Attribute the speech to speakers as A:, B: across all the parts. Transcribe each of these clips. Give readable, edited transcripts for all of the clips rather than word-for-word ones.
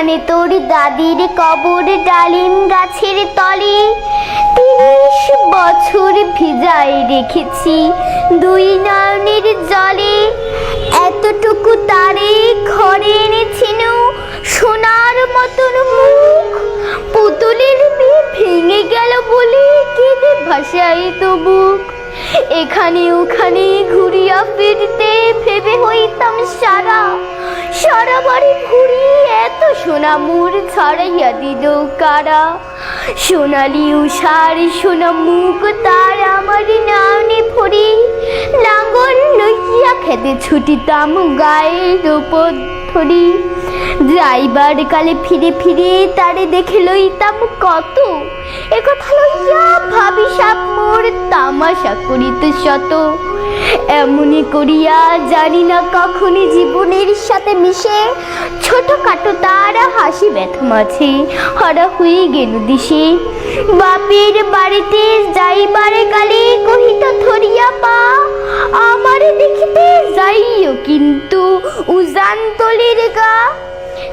A: এখানে তোর দাদির কবর ডালিম গাছের তলে ৩০ বছর ভিজায় রেখেছি দুই নয়নের জলে। এতটুকু তারে ঘরে এনেছিল সোনার মতন মুখ, পুতুলের বিয়ে ভেঙে গেল বলে কেঁদে ভাসাই তো বুক। এখানে ওখানে ঘুরিয়া ফিরতে ভেবে হইতাম সারা, সারা বাড়ি ঘুরি এত সোনা মোর ছড়াইয়া দিল কারা। সোনালি উষার সোনা মুখ তার আমার নয়নে ভরি, লাঙ্গল লইয়া খেতে ছুটিতাম গায়ের উপর ধরি। যাইবার কালে ফিরে ফিরে তারে দেখে লইতাম কত, একথা লইয়া ভাবি সাপ মোর তামাশা করিত শত। এমনি করিয়া জানি না কখনই জীবনের সাথে মিশে ছোটখাটো তার হাসি ব্যথা মাঝে হারা হয়ে গেল দিশে। বাপের বাড়িতে যাইবার কালে কহিত ধরিয়া পা, আমারে দেখিতে যাইও কিন্তু উজান তলির গা।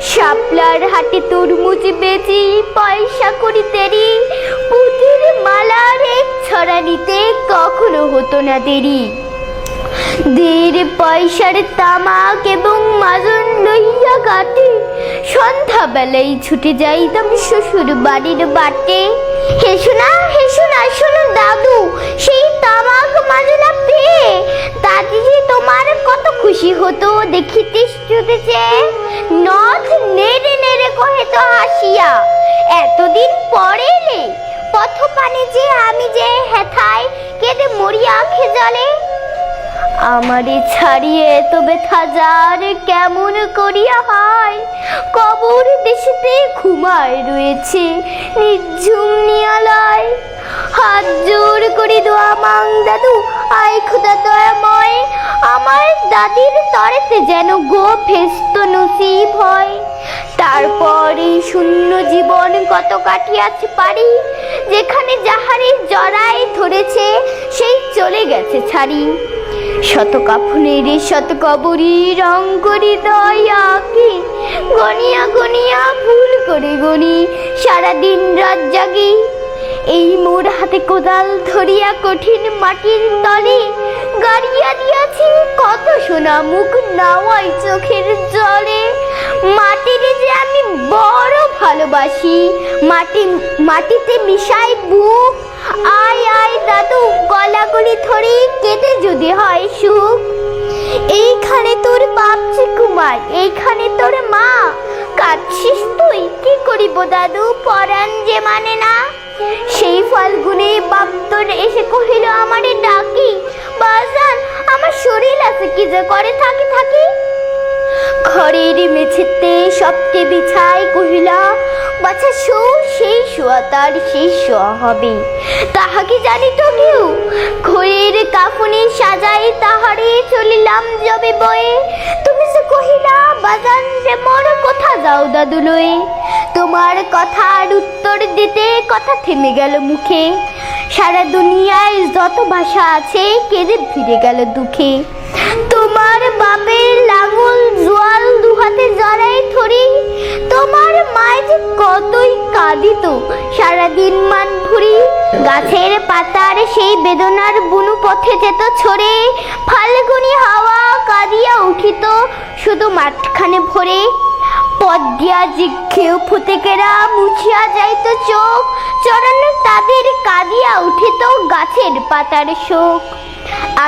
A: শাপলার হাটে তরমুজ বেচি পয়সা করি তেরি, পুতির মালার এক ছড়া নিতে কখনো হতো না দেরি। ১.৫ পয়সার তামাক এবং মাজন লইয়া গাটে সন্ধ্যাবেলায় ছুটে যাইতাম শ্বশুর বাড়ির বাটে। হেসো না শোনো দাদু, সেই তামাক মাজনা পেয়ে দাদি যে তোমার কত খুশি হতো দেখিতে চুটেছে। নথ নেড়ে নেড়ে কহে তো হাসিয়া, এতদিন পরে এলে পথ পানে যে আমি যে হেথায় কেঁদে মরিয়া খেজলে। আমারে ছাড়িয়ে এত ব্যথা যার কেমন করিয়া হয়, কবর দেশেতে ঘুমায় রয়েছে নিঝুম নিয়ালয়। হাত জোর করে দোয়া মাং দাদু, আয় খোদা দয়াময়, আমার দাদির তরেতে যেন গো ভেস্ত নসিব হয়। তারপর এই শূন্য জীবন কত কাটিয়াছে পারি, যেখানে যাহারে জড়াই ধরেছে সেই চলে গেছে ছাড়ি। শত কাফনের শত কবরি রং করি দয়াকে, গনিয়া গনিয়া ভুল করে গনি সারাদিন রাত জাগি। এই মোর হাতে কোদাল ধরিয়া কঠিন মাটির তলে গাড়িয়া দিয়াছি কত সোনা মুখ নাওয়াই চোখের জলে। মাটির যে আমি বড় ভালোবাসি, মাটিতে মিশাই বুক। আয় আয় দাদু, গলাগলি ধরে কেটে যদি হয় সুখ। এইখানে তোর বাপ চিকুমার, এইখানে তোর মা, কাঁদছিস তুই কি করিব দাদু, পরাণ যে মানে না। সেই ফাল্গুনে বাপ তোর এসে কহিল আমারে ডাকি, বাজান আমার শরীর আছে কি যে করে থাকি। ঘরের মেঝেতে সবকে বিছাই কহিলা, বাছা শো, সেই শোয়া তার শেষ শোয়া হবে, তাহা কি জানি তো কেউ। ঘরের কাফনে সাজাই তাহারে চলিলাম যবে বয়ে, তুমি সে কহিলা বাজান যে মোর কোথা যাও দাদু লয়ে। তোমার কথার উত্তর দিতে কথা থেমে গেল মুখে, সারা দুনিয়ায় যত ভাষা আছে কেঁদে ফিরে গেল দুঃখে। তোমার বাপের লাঙল জোয়াল দুহাতে জড়াই ধরি, তোমার মায় যে কতই কাঁদিত সারাদিন মান ভরি। গাছের পাতার সেই বেদনার বুনু পথে যেত ছড়ে, ফাল্গুনি হাওয়া কাঁদিয়া উঠিত শুধু মাঠখানে ভরে। পথ দিয়া জিজ্ঞেও ফুতেকেরা মুছিয়া যাইত চোখ, চরণ তাদের কাঁদিয়া উঠিত গাছের পাতার শোক।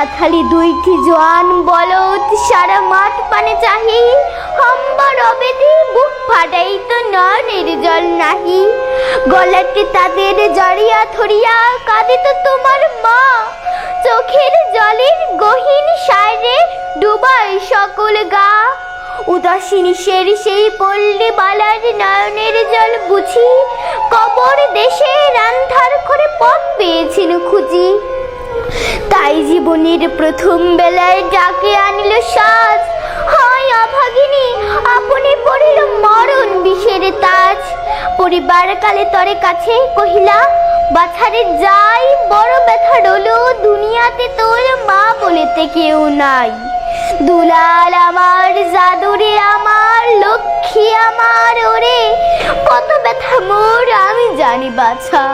A: আথালি দুইটি জোয়ান বলদ সারা মাঠ পানে চাহি, হম্বর অবেদি বুক ফাটাইত নয়নের জল নাহি। গলাটি তাদের জড়িয়া ধরিয়া কাঁদিত তোমার মা, চোখের জলের গহীন সারে ডুবাই সকল গা। উদাসীনী সেই পল্লী বালার নয়নের জল বুঝি, কবর দেশে রান্ধার করে পথ পেয়েছিল খুঁজি। তাই জীবনের প্রথম বেলায় ডাকে আনিল সাজ, হয় অভাগিনী আপনি পড়িল মরণ বিষের তাজ। পরিবার কালে তরে কাছে কহিলা, বাছারে যাই বড় ব্যথা রলো, দুনিয়াতে তোর মা বলেতে কেউ নাই। দুলাল আমার, জাদুরে আমার, লক্ষ্মী আমার, ওরে প্রাণী বাছা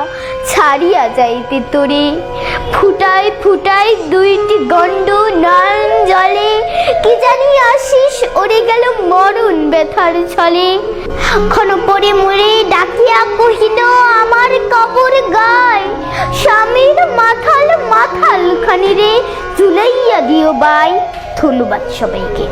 A: ছাড়িয়া যাইতে তোরে, ফুটায় ফুটায় দুইটি গণ্ড নয়ন জলে, কি জানি আসিস ওরে গেল মরণ ব্যথার ছলে। ক্ষণ পরে মরে ডাকিয়া কহিল আমার কবর গায়, স্বামীর মাথাল মাথাল খানি রে ঝুলাইয়া দিও বাই। ধন্যবাদ সবাইকে।